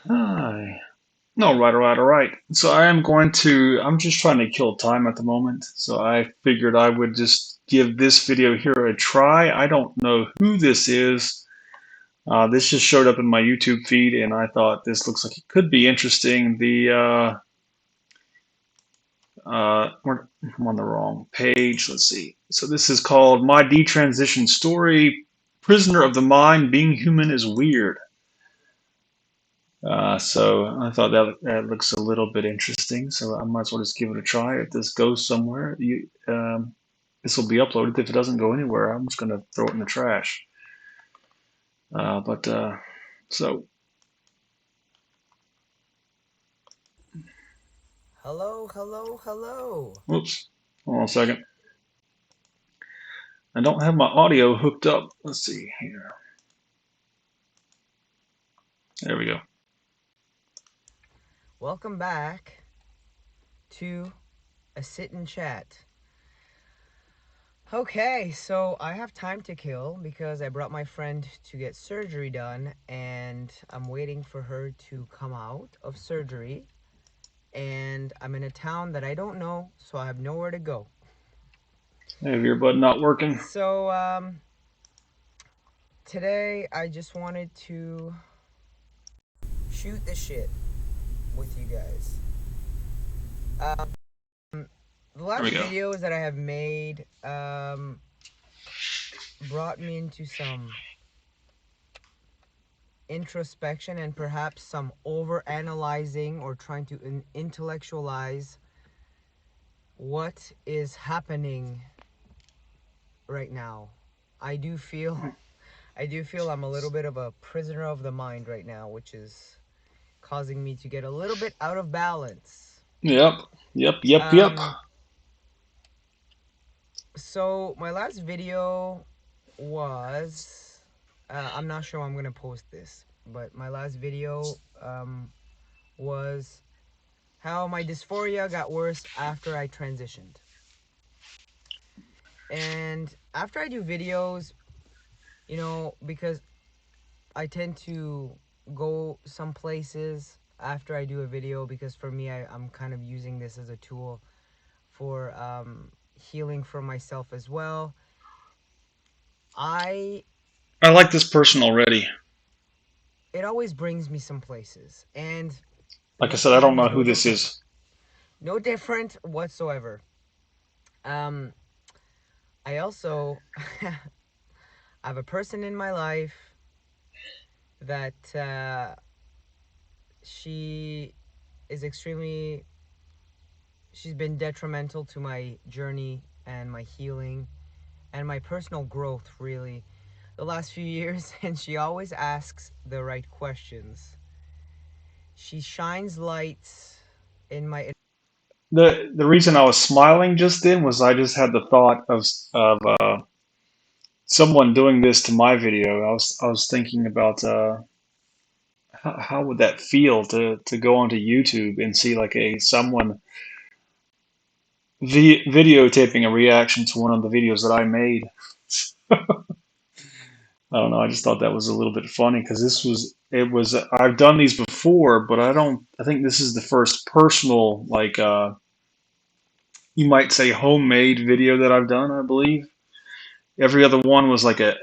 Hi. No, all right. So I'm just trying to kill time at the moment. So I figured I would just give this video here a try. I don't know who this is. This just showed up in my YouTube feed, and I thought this looks like it could be interesting. I'm on the wrong page. Let's see. So this is called My Detransition Story. Prisoner of the Mind, Being Human is Weird. So I thought that looks a little bit interesting. So I might as well just give it a try. If this goes somewhere, this will be uploaded. If it doesn't go anywhere, I'm just going to throw it in the trash. But so, Hello, hello, hello. Whoops. Hold on a second. I don't have my audio hooked up. Let's see here. There we go. Welcome back to a sit and chat. Okay, so I have time to kill because I brought my friend to get surgery done and I'm waiting for her to come out of surgery. And I'm in a town that I don't know, so I have nowhere to go. Have your bud not working? So, today I just wanted to shoot the shit with you guys. The There we last go. videos that I have made brought me into some introspection and perhaps some over analyzing or trying to intellectualize what is happening right now. I do feel I do feel I'm a little bit of a prisoner of the mind right now, which is causing me to get a little bit out of balance. Yep. Yep. Um so my last video was I'm not sure I'm going to post this, but my last video was how my dysphoria got worse after I transitioned. And after I do videos, because I tend to go some places after I do a video, because for me, I'm kind of using this as a tool for healing for myself as well. I I like this person already. It always brings me some places, and Like I this said, I time don't is know no who this different. is. No different whatsoever. Um, I also have a person in my life that she is extremely, she's been detrimental to my journey and my healing and my personal growth, really, the last few years. And she always asks the right questions. She shines lights in my. The reason I was smiling just then was I just had the thought of someone doing this to my video. I was thinking about how would that feel to go onto YouTube and see like a someone videotaping a reaction to one of the videos that I made. I don't know. I just thought that was a little bit funny because I've done these before, but I think this is the first personal, like, you might say homemade video that I've done, I believe. Every other one was like a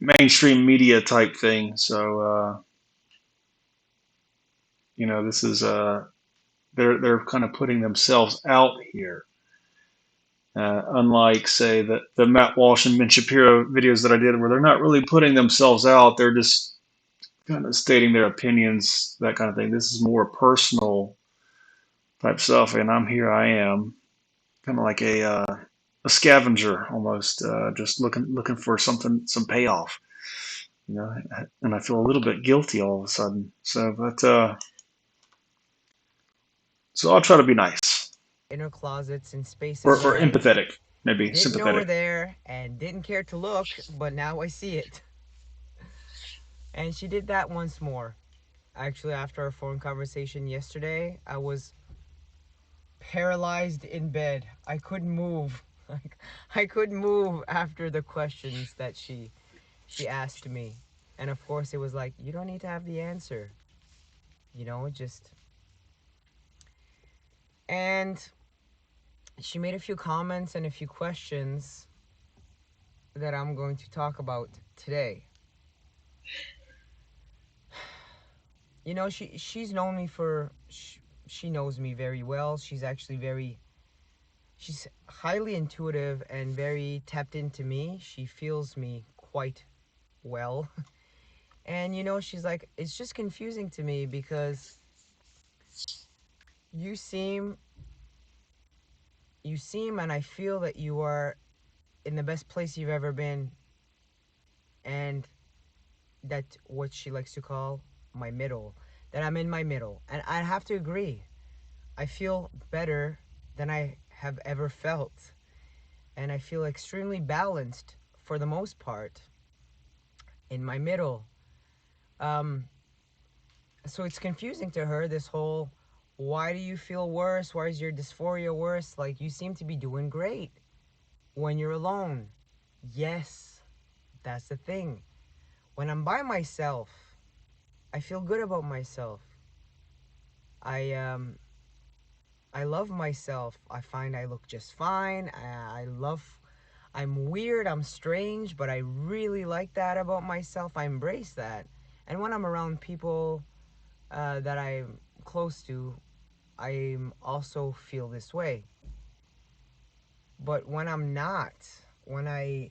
mainstream media type thing. So, this is, they're kind of putting themselves out here. Unlike, say, the Matt Walsh and Ben Shapiro videos that I did, where they're not really putting themselves out, they're just kind of stating their opinions, that kind of thing. This is more personal type stuff, and I am kind of like a scavenger almost, just looking for some payoff, you know. And I feel a little bit guilty all of a sudden. So I'll try to be nice inner closets and spaces or that I empathetic, maybe didn't know were sympathetic. there and didn't care to look, but now I see it. And she did that once more. Actually, after our phone conversation yesterday, I was paralyzed in bed. I couldn't move. Like, I couldn't move after the questions that she asked me. And of course, it was like, you don't need to have the answer, just. And she made a few comments and a few questions that I'm going to talk about today. She's known me for. She knows me very well. She's actually she's highly intuitive and very tapped into me. She feels me quite well. And she's like, it's just confusing to me because you seem and I feel that you are in the best place you've ever been, and that what she likes to call my middle, that I'm in my middle. And I have to agree. I feel better than I have ever felt, and I feel extremely balanced for the most part in my middle. Um so it's confusing to her, this whole, why do you feel worse? Why is your dysphoria worse? Like, you seem to be doing great when you're alone. Yes, that's the thing. When I'm by myself, I feel good about myself. I love myself. I find I look just fine. I'm weird, I'm strange, but I really like that about myself. I embrace that. And when I'm around people that I'm close to, I also feel this way. But when I'm not, when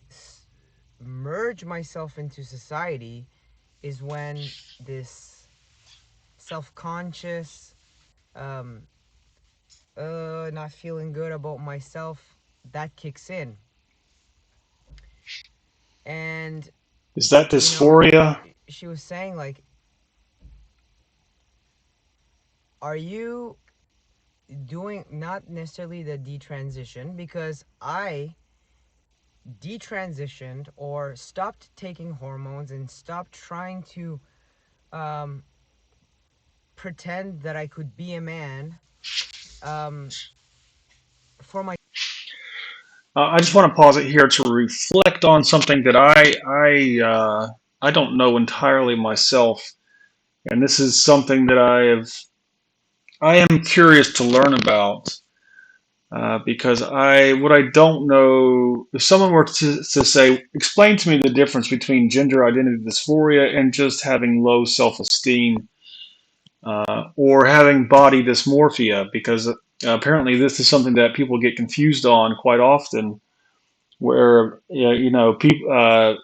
merge myself into society, is when this self-conscious, um, not feeling good about myself, that kicks in. And, Is that you know, dysphoria? she was saying, like, are you doing not necessarily the detransition, because I detransitioned or stopped taking hormones and stopped trying to um, pretend that I could be a man um, for my. I just want to pause it here to reflect on something that I don't know entirely myself, and this is something that I am curious to learn about. Because what I don't know, if someone were to say, explain to me the difference between gender identity dysphoria and just having low self-esteem, or having body dysmorphia, because apparently this is something that people get confused on quite often, where people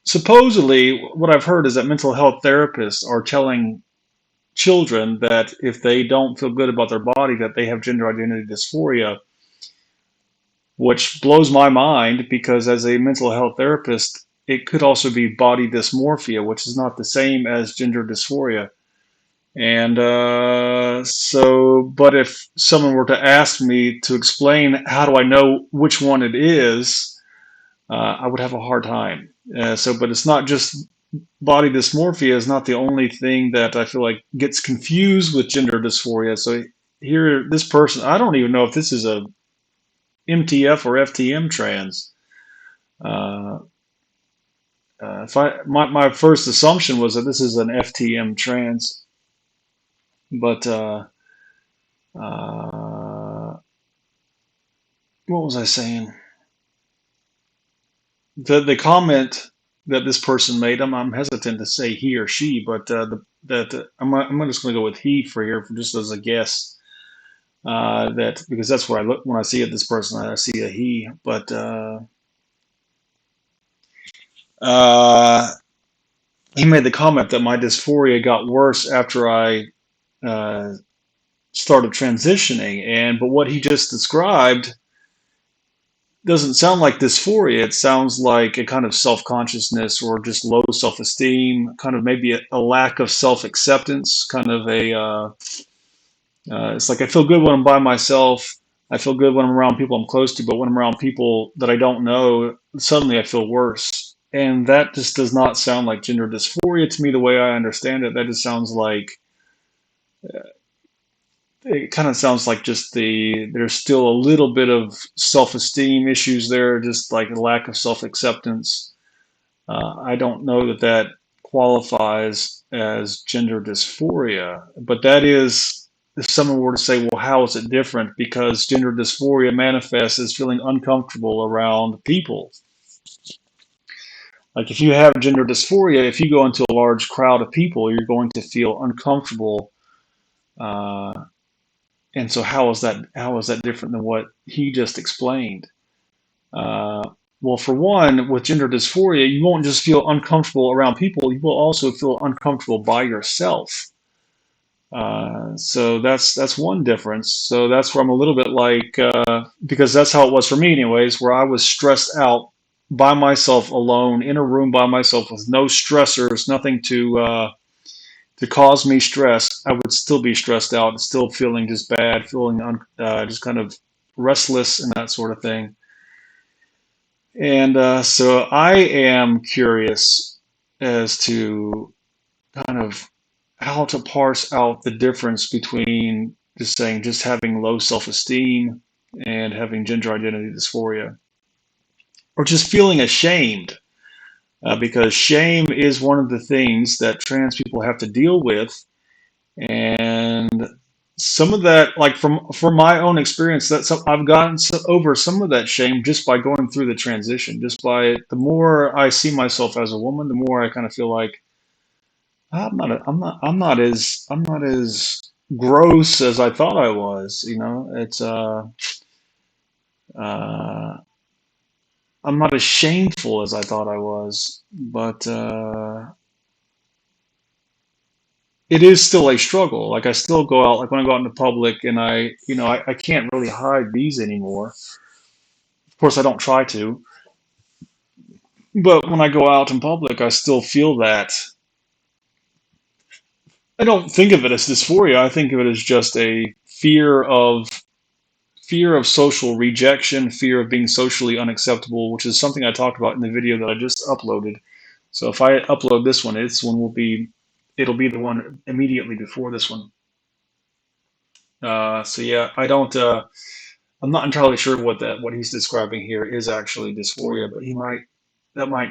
supposedly what I've heard is that mental health therapists are telling children that if they don't feel good about their body, that they have gender identity dysphoria, which blows my mind because as a mental health therapist, it could also be body dysmorphia, which is not the same as gender dysphoria. And but if someone were to ask me to explain how do I know which one it is, I would have a hard time. But it's not just body dysmorphia is not the only thing that I feel like gets confused with gender dysphoria. So here, this person, I don't even know if this is a MTF or FTM trans. Uh, if my first assumption was that this is an FTM trans, but uh, what was I saying? The comment that this person made, I'm hesitant to say he or she, but I'm just going to go with he for here, for just as a guess. That because that's what I look when I see it. This person, I see a he, but uh, he made the comment that my dysphoria got worse after I uh, started transitioning, and but what he just described doesn't sound like dysphoria. It sounds like a kind of self consciousness or just low self esteem, kind of maybe a lack of self acceptance, kind of it's like I feel good when I'm by myself. I feel good when I'm around people I'm close to, but when I'm around people that I don't know, suddenly I feel worse. And that just does not sound like gender dysphoria to me the way I understand it. That just sounds like it kind of sounds like just there's still a little bit of self-esteem issues there, just like a lack of self-acceptance. I don't know that that qualifies as gender dysphoria, but that is, if someone were to say, well, how is it different? Because gender dysphoria manifests as feeling uncomfortable around people. Like if you have gender dysphoria, if you go into a large crowd of people, you're going to feel uncomfortable. Uh, and so, how is that different than what he just explained? Uh, well, for one, with gender dysphoria, you won't just feel uncomfortable around people; you will also feel uncomfortable by yourself. So that's one difference. So that's where I'm a little bit like, because that's how it was for me, anyways, where I was stressed out by myself alone in a room by myself with no stressors, nothing to cause me stress. I would still be stressed out, still feeling just bad, feeling just kind of restless and that sort of thing. And so I am curious as to kind of how to parse out the difference between just having low self-esteem and having gender identity dysphoria, or just feeling ashamed, because shame is one of the things that trans people have to deal with. And some of that, like from my own experience, I've gotten over some of that shame just by going through the transition. Just by the more I see myself as a woman, the more I kind of feel like I'm not as gross as I thought I was. You know, uh, I'm not as shameful as I thought I was, but it is still a struggle. Like I still go out, like when I go out into public, and I can't really hide these anymore. Of course, I don't try to, but when I go out in public, I still feel that. I don't think of it as dysphoria. I think of it as just a fear of social rejection, fear of being socially unacceptable, which is something I talked about in the video that I just uploaded. So if I upload this one it'll be the one immediately before this one. So yeah, I'm not entirely sure what he's describing here is actually dysphoria, but that might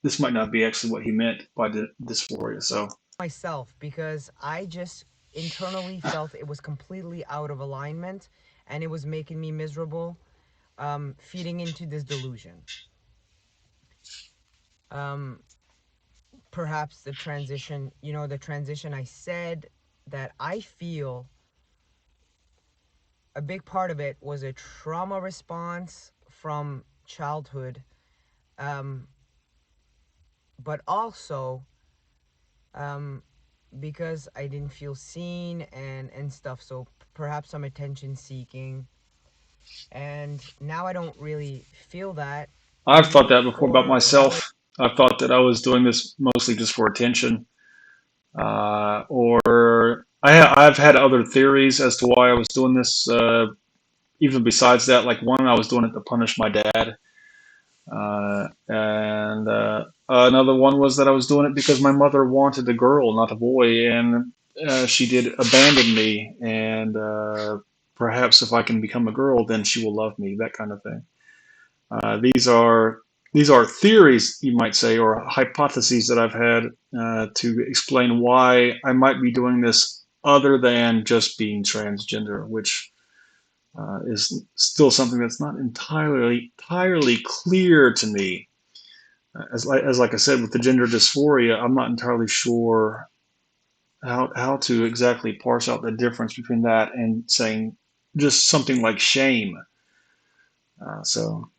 this might not be actually what he meant by dysphoria. So Myself, because I just internally felt it was completely out of alignment and it was making me miserable, feeding into this delusion. Um, Perhaps the transition I said that I feel a big part of it was a trauma response from childhood, um, but also um, because I didn't feel seen and stuff. So perhaps some attention seeking, and now I don't really feel that. I've thought that before about Or how it myself. I've thought that I was doing this mostly just for attention, or I've had other theories as to why I was doing this. Even besides that, like one, I was doing it to punish my dad, and another one was that I was doing it because my mother wanted a girl, not a boy, and she did abandon me. And perhaps if I can become a girl, then she will love me. That kind of thing. Uh, these are these are theories, you might say, or hypotheses that I've had to explain why I might be doing this other than just being transgender, which is still something that's not entirely clear to me. As like I said, with the gender dysphoria, I'm not entirely sure how to exactly parse out the difference between that and saying just something like shame. So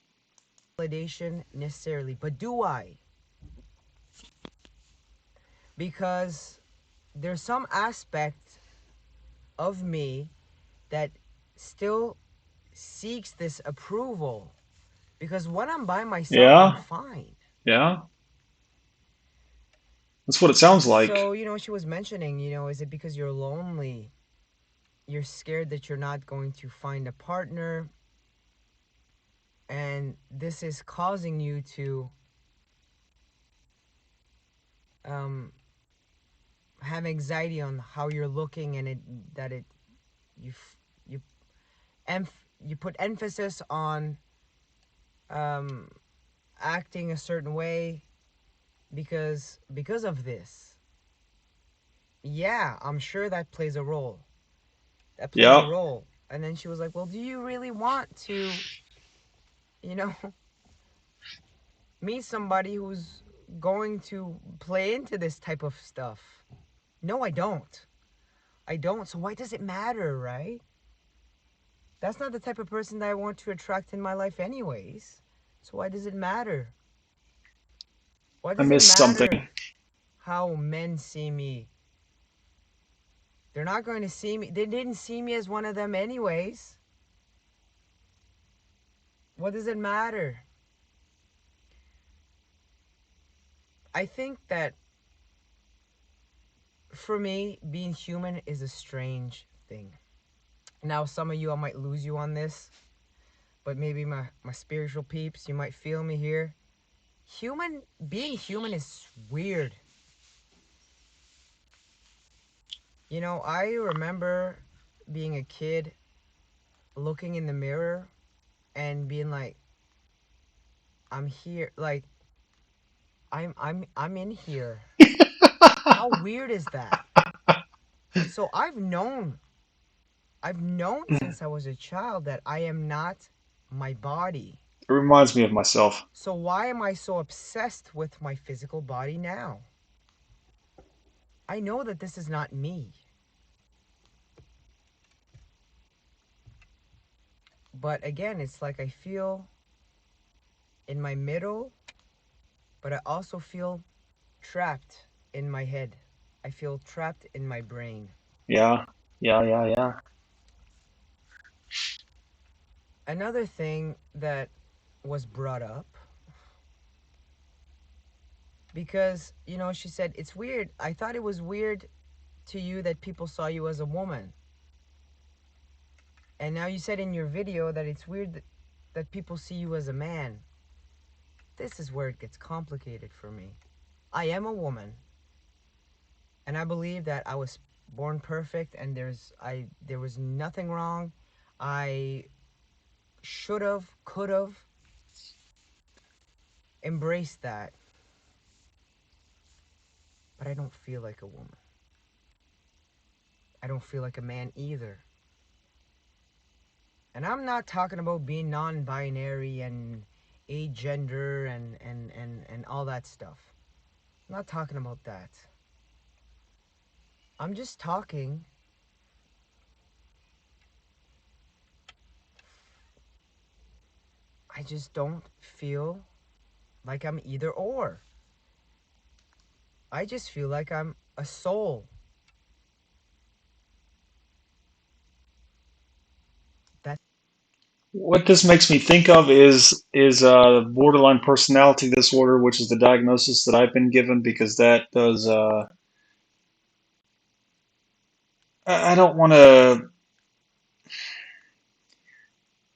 validation necessarily, but do I? Because there's some aspect of me that still seeks this approval. Because when I'm by myself, I'm yeah, fine. yeah, that's what it sounds like. So, she was mentioning, is it because you're lonely? You're scared that you're not going to find a partner, and this is causing you to um, have anxiety on how you're looking, and you you you put emphasis on um, acting a certain way, because of this. Yeah, I'm sure that plays a role. That plays a Yeah. role. And then she was like, "Well, do you really want to, you know, meet somebody who's going to play into this type of stuff?" No, I don't. I don't. So why does it matter, right? That's not the type of person that I want to attract in my life anyways. So why does it matter? Why I does it missed something. matter how men see me? They're not going to see me. They didn't see me as one of them anyways. What does it matter? I think that for me, being human is a strange thing. Now, some of you, I might lose you on this, but maybe my spiritual peeps, you might feel me here. Being human is weird. You know, I remember being a kid looking in the mirror and being like, I'm here, like I'm in here. How weird is that? So I've known since I was a child that I am not my body. It reminds me of myself. So why am I so obsessed with my physical body now? I know that this is not me. But again, it's like I feel in my middle, but I also feel trapped in my head. I feel trapped in my brain. Yeah. Yeah. Yeah. Yeah. Another thing that was brought up, because, she said, it's weird. I thought it was weird to you that people saw you as a woman. And now you said in your video that it's weird that people see you as a man. This is where it gets complicated for me. I am a woman, and I believe that I was born perfect, and there was nothing wrong. I should have, could have embraced that, but I don't feel like a woman. I don't feel like a man either. And I'm not talking about being non-binary and agender and all that stuff. I'm not talking about that. I'm just talking. I just don't feel like I'm either or. I just feel like I'm a soul. That's What this makes me think of is borderline personality disorder, which is the diagnosis that I've been given because that does. I don't want to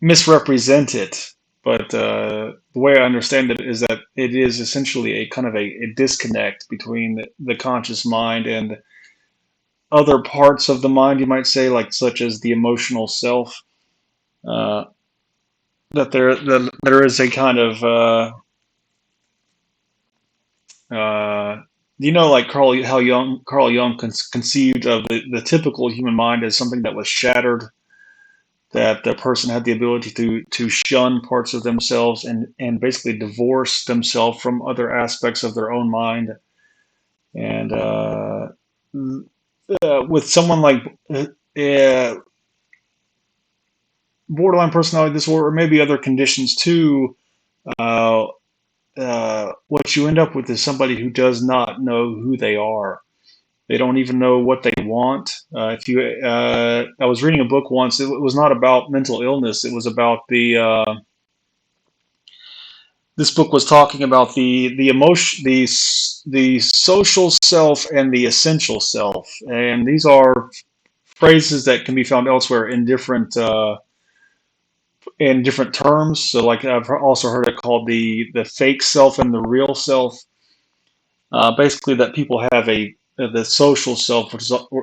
misrepresent it, but the way I understand it is that it is essentially a kind of a disconnect between the conscious mind and other parts of the mind, you might say, like such as the emotional self. Uh, that there is a kind of like Carl Jung conceived of the typical human mind as something that was shattered, that the person had the ability to shun parts of themselves and basically divorce themselves from other aspects of their own mind. And with someone like uh, borderline personality disorder, or maybe other conditions too, uh, what you end up with is somebody who does not know who they are. They don't even know what they want. I was reading a book once. It was not about mental illness. It was about this book was talking about the emotion, the social self and the essential self, and these are phrases that can be found elsewhere in different terms. So, like I've also heard it called the fake self and the real self. Basically, that people have the social self,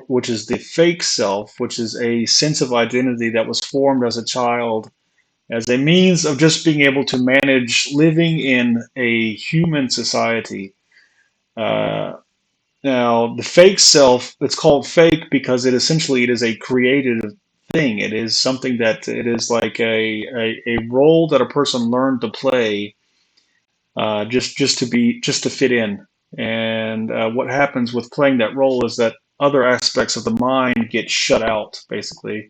which is the fake self, which is a sense of identity that was formed as a child as a means of just being able to manage living in a human society. Uh, Now, the fake self, it's called fake because it is a created thing. It is something that it is like a role that a person learned to play just to fit in. And what happens with playing that role is that other aspects of the mind get shut out, basically.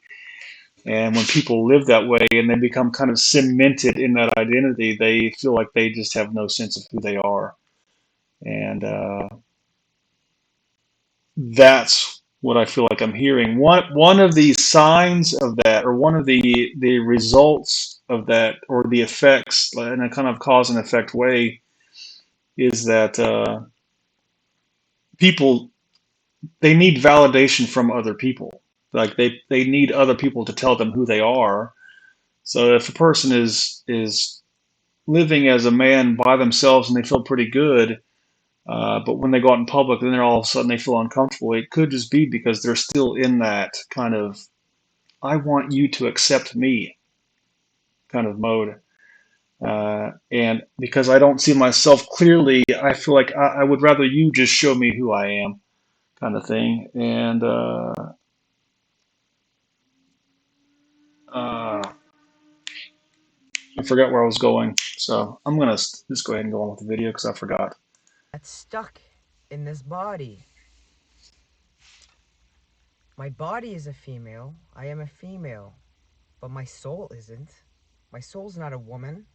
And when people live that way and they become kind of cemented in that identity, they feel like they just have no sense of who they are. And that's what I feel like I'm hearing. One of the signs of that, or one of the results of that, or the effects in a kind of cause and effect way, is that people they need validation from other people. Like they need other people to tell them who they are. So if a person is living as a man by themselves and they feel pretty good, but when they go out in public, then they're all of a sudden they feel uncomfortable. It could just be because they're still in that kind of I want you to accept me kind of mode. And because I don't see myself clearly, I feel like I would rather you just show me who I am, kind of thing. And uh, I forgot where I was going, so I'm gonna just go ahead and go on with the video because I forgot. That's stuck in this body. My body is a female. I am a female. But my soul isn't. My soul's not a woman.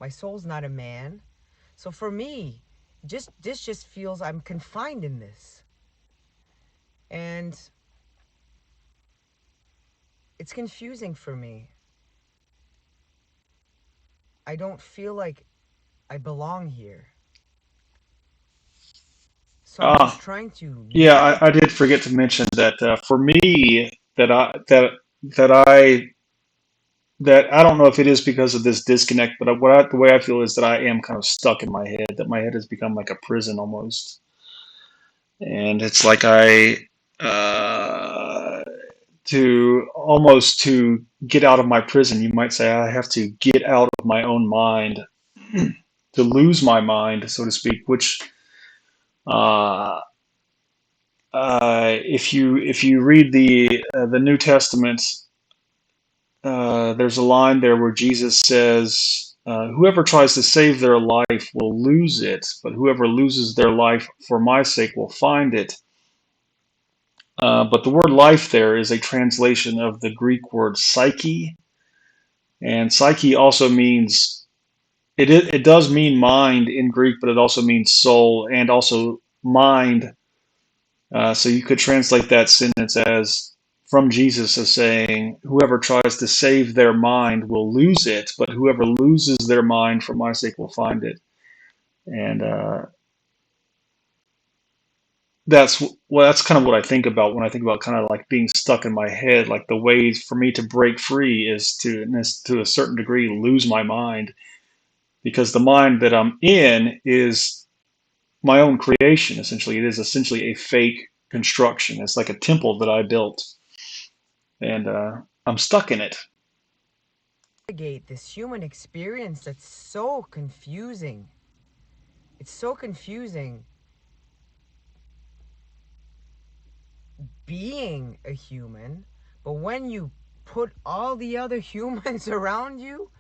My soul's not a man. So for me, this just feels I'm confined in this. And it's confusing for me. I don't feel like I belong here. So I'm just Ah, trying to yeah, navigate. I did forget to mention that for me, that I that I don't know if it is because of this disconnect, but the way I feel is that I am kind of stuck in my head. That my head has become like a prison almost, and it's like uh, to get out of my prison. You might say I have to get out of my own mind, to lose my mind, so to speak. Which, uh, if you read the New Testament, there's a line there where Jesus says, "Whoever tries to save their life will lose it, but whoever loses their life for my sake will find it." But the word life there is a translation of the Greek word psyche, and psyche also means it does mean mind in Greek, but it also means soul and also mind. So you could translate that sentence as from Jesus as saying, "Whoever tries to save their mind will lose it, but whoever loses their mind for my sake will find it." And that's kind of what I think about when I think about kind of like being stuck in my head. Like the ways for me to break free is to a certain degree, lose my mind, because the mind that I'm in is my own creation. Essentially, it is essentially a fake construction. It's like a temple that I built, and I'm stuck in it. This human experience that's so confusing. It's so confusing being a human, but when you put all the other humans around you,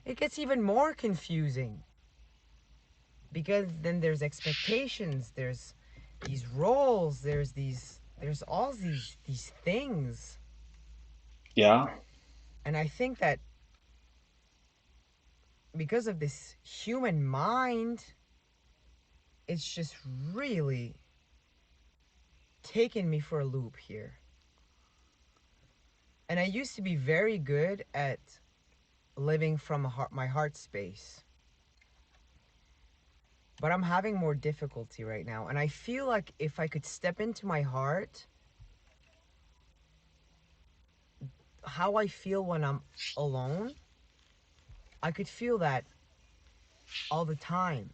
it gets even more confusing because then there's expectations, there's these roles, there's all these things. Yeah. And I think that because of this human mind, it's just really taken me for a loop here. And I used to be very good at living from my heart space. But I'm having more difficulty right now. And I feel like if I could step into my heart, how I feel when I'm alone, I could feel that all the time.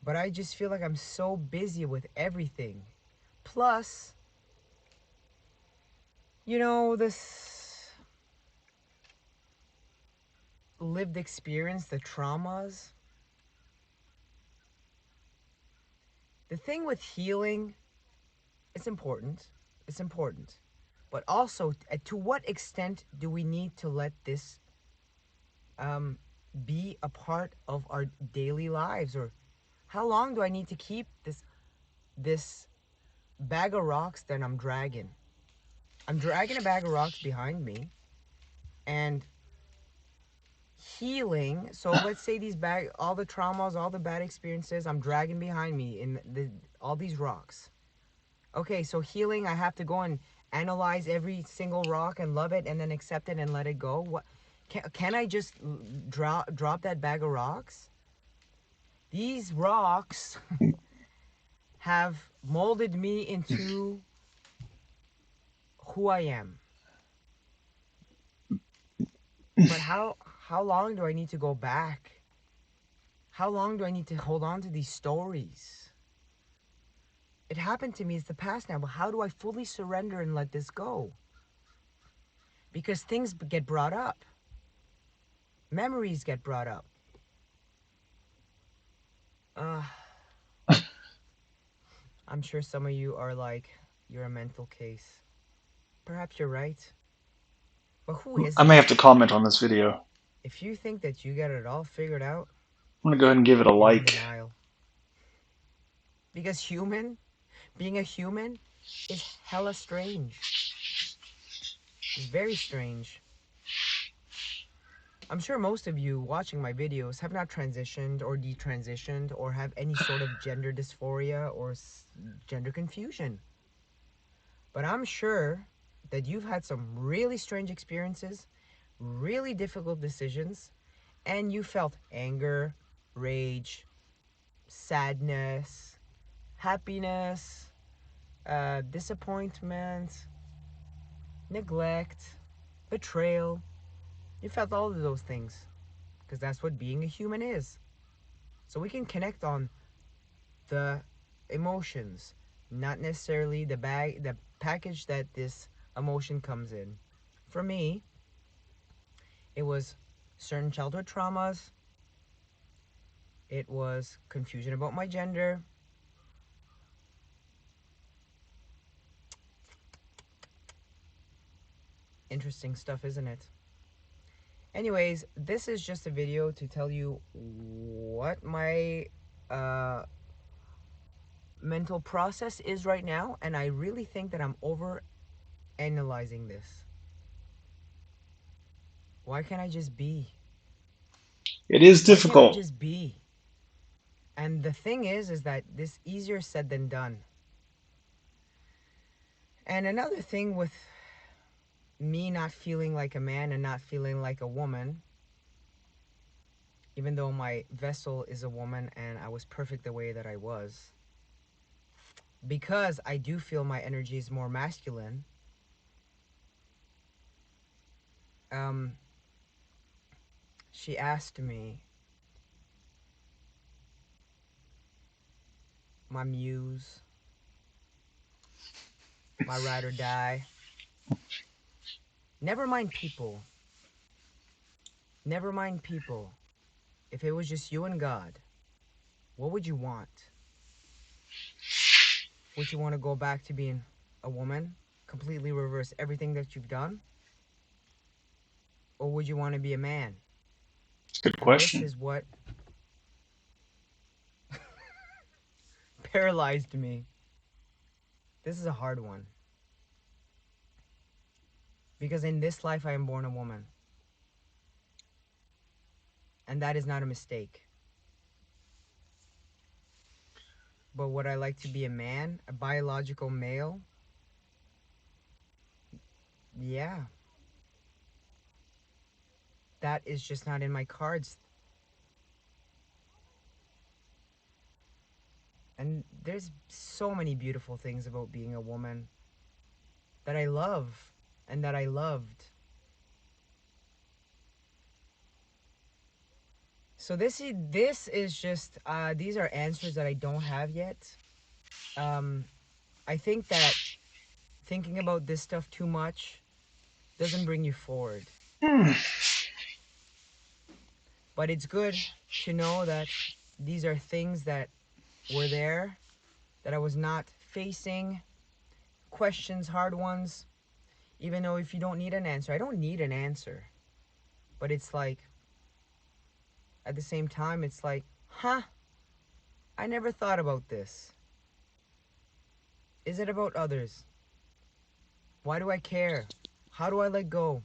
But I just feel like I'm so busy with everything. Plus, this lived experience, the traumas, The thing with healing, it's important. It's important. But also, to what extent do we need to let this um, be a part of our daily lives? Or how long do I need to keep this bag of rocks that I'm dragging? I'm dragging a bag of rocks behind me, and healing. So let's say all the traumas, all the bad experiences, I'm dragging behind me in all these rocks. Okay, so healing, I have to go and analyze every single rock and love it, and then accept it and let it go. What can I just drop that bag of rocks? These rocks have molded me into who I am. But how long do I need to go back? How long do I need to hold on to these stories? It happened to me, it's the past now, but how do I fully surrender and let this go? Because things get brought up. Memories get brought up. Uh, I'm sure some of you are like, you're a mental case. Perhaps you're right. But who I may have isn't? to comment on this video. If you think that you got it all figured out, I'm gonna go ahead and give it a you're in like. denial. Because being a human is hella strange. It's very strange. I'm sure most of you watching my videos have not transitioned or detransitioned or have any sort of gender dysphoria or gender confusion. But I'm sure that you've had some really strange experiences, really difficult decisions, and you felt anger, rage, sadness, happiness, disappointment, neglect, betrayal. You felt all of those things because that's what being a human is. So we can connect on the emotions, not necessarily the package that this emotion comes in. For me, it was certain childhood traumas, it was confusion about my gender. Interesting stuff, isn't it? Anyways, this is just a video to tell you what my uh, mental process is right now, and I really think that I'm over analyzing this. Why can't I just be? It is Why can't we difficult. just be? And the thing is that this easier said than done. And another thing with me not feeling like a man and not feeling like a woman, even though my vessel is a woman and I was perfect the way that I was, because I do feel my energy is more masculine, um, she asked me, my muse, my ride or die, never mind people, never mind people. If it was just you and God, what would you want? Would you want to go back to being a woman, completely reverse everything that you've done? Or would you want to be a man? Good And this question. is what paralyzed me. This is a hard one. Because in this life, I am born a woman. And that is not a mistake. But would I like to be a man, a biological male? Yeah. That is just not in my cards. And there's so many beautiful things about being a woman that I love and that I loved. So this is just these are answers that I don't have yet. Um, I think that thinking about this stuff too much doesn't bring you forward. Hmm. But it's good to know that these are things that were there that I was not facing questions, hard ones, even though if you don't need an answer, I don't need an answer. But it's like, at the same time, it's like, huh, I never thought about this. Is it about others? Why do I care? How do I let go?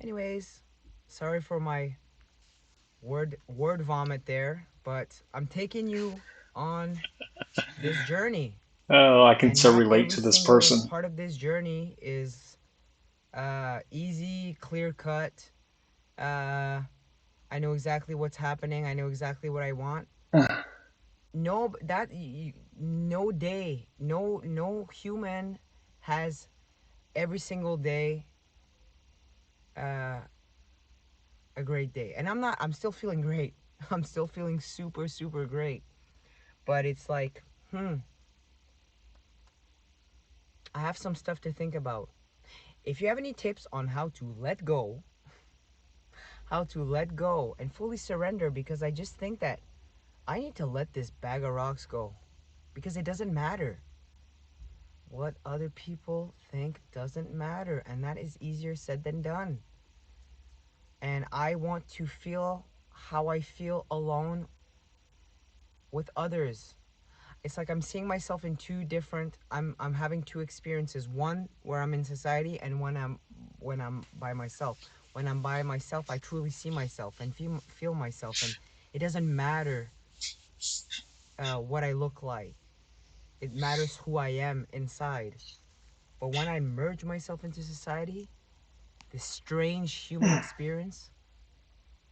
Anyways, sorry for my word vomit there, but I'm taking you on this journey. Oh, I can And so not relate every to this single person. part of this journey is easy, clear cut. I know exactly what's happening. I know exactly what I want. No, no day, no human has every single day uh, a great day. And I'm still feeling great. I'm still feeling super, super great. But it's like, I have some stuff to think about. If you have any tips on how to let go and fully surrender, because I just think that I need to let this bag of rocks go, because it doesn't matter. What other people think doesn't matter, and that is easier said than done. And I want to feel how I feel alone with others. It's like I'm seeing myself in two different, I'm having two experiences. One where I'm in society, and when I'm by myself. When I'm by myself, I truly see myself and feel myself, and it doesn't matter what I look like. It matters who I am inside. But when I merge myself into society, this strange human experience,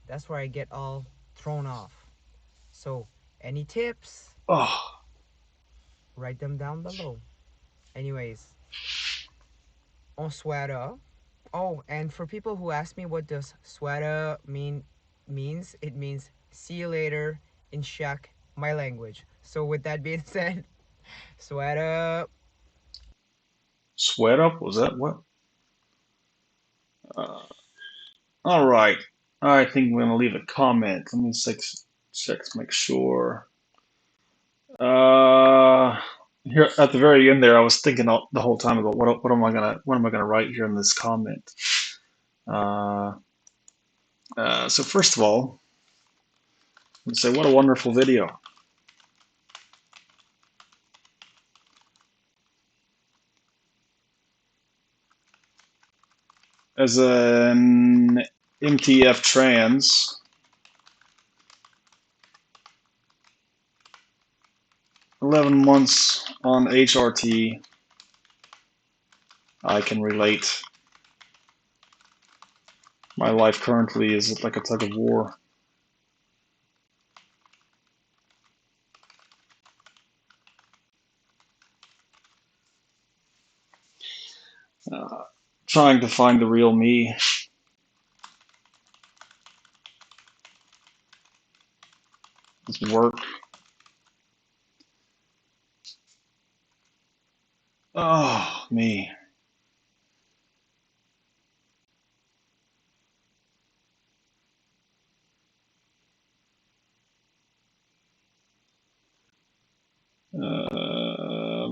that's where I get all thrown off. So, any tips? Oh, Write them down below. Anyways, on sweater. Oh, and for people who ask me what does sweater means, it means see you later in Czech, my language. So with that being said, sweater. sweat up? Was that what? Uh, all right. I think we're gonna leave a comment. Let me check to make sure. Uh, Here at the very end there, I was thinking the whole time about what am I gonna write here in this comment. Uh, so first of all, let's say what a wonderful video. As an MTF trans, 11 months on HRT, I can relate. My life currently is like a tug of war. Uh, Trying to find the real me. It's work. Oh, me.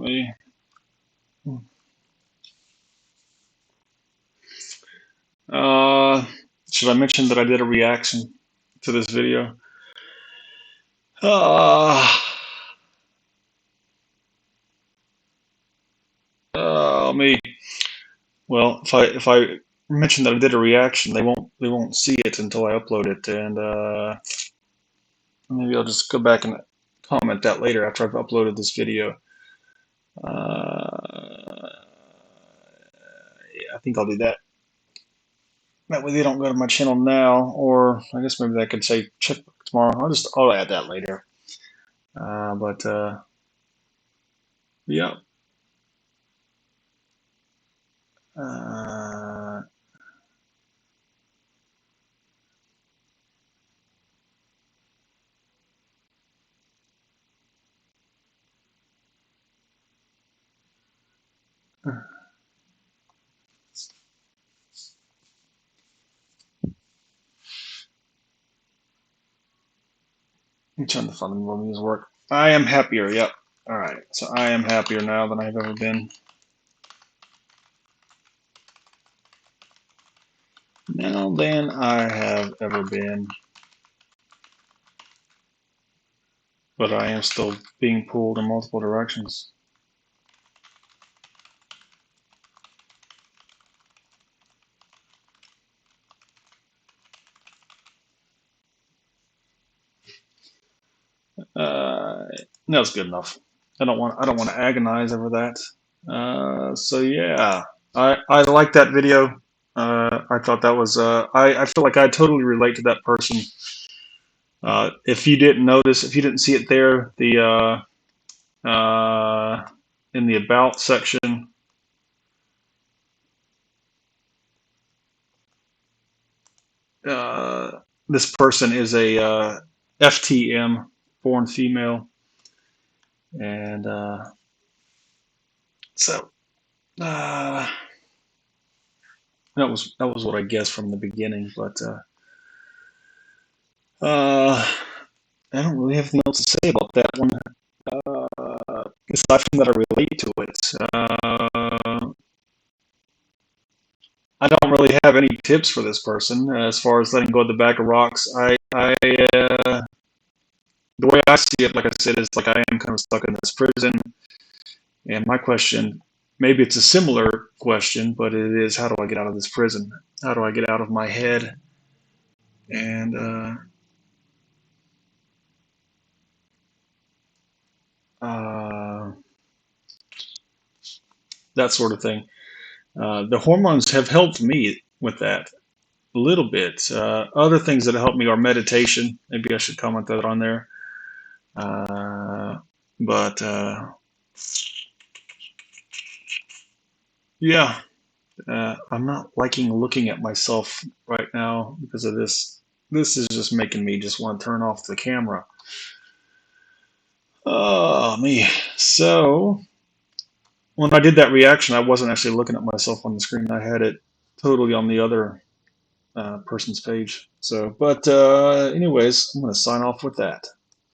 Me. Uh, should I mention that I did a reaction to this video? Uh, Me. Well, if I mention that I did a reaction, they won't see it until I upload it, and maybe I'll just go back and comment that later after I've uploaded this video. Yeah, I think I'll do that. That way they don't go to my channel now, or I guess maybe I could say check tomorrow. I'll add that later. But yeah. Uh, I'm trying to find the more these work. I am happier. Yep. All right. So I am happier now than I've ever been. Now than I have ever been. But I am still being pulled in multiple directions. That's good enough. I don't want to agonize over that. So yeah, I like that video. I thought that was I feel like I totally relate to that person. If you didn't notice, if you didn't see it there, the in the about section, this person is a FTM, born female, and so uh, that was what I guessed from the beginning. But I don't really have anything else to say about that one. Aside from that, I relate to it. I don't really have any tips for this person as far as letting go of the bag of rocks. The way I see it, like I said, is like I am kind of stuck in this prison. And my question, maybe it's a similar question, but it is, how do I get out of this prison? How do I get out of my head? And uh, that sort of thing. The hormones have helped me with that a little bit. Other things that help me are meditation. Maybe I should comment that on there. But yeah, I'm not liking looking at myself right now because of this. This is just making me just want to turn off the camera. Oh, me. So when I did that reaction, I wasn't actually looking at myself on the screen. I had it totally on the other person's page. So, but anyways, I'm going to sign off with that.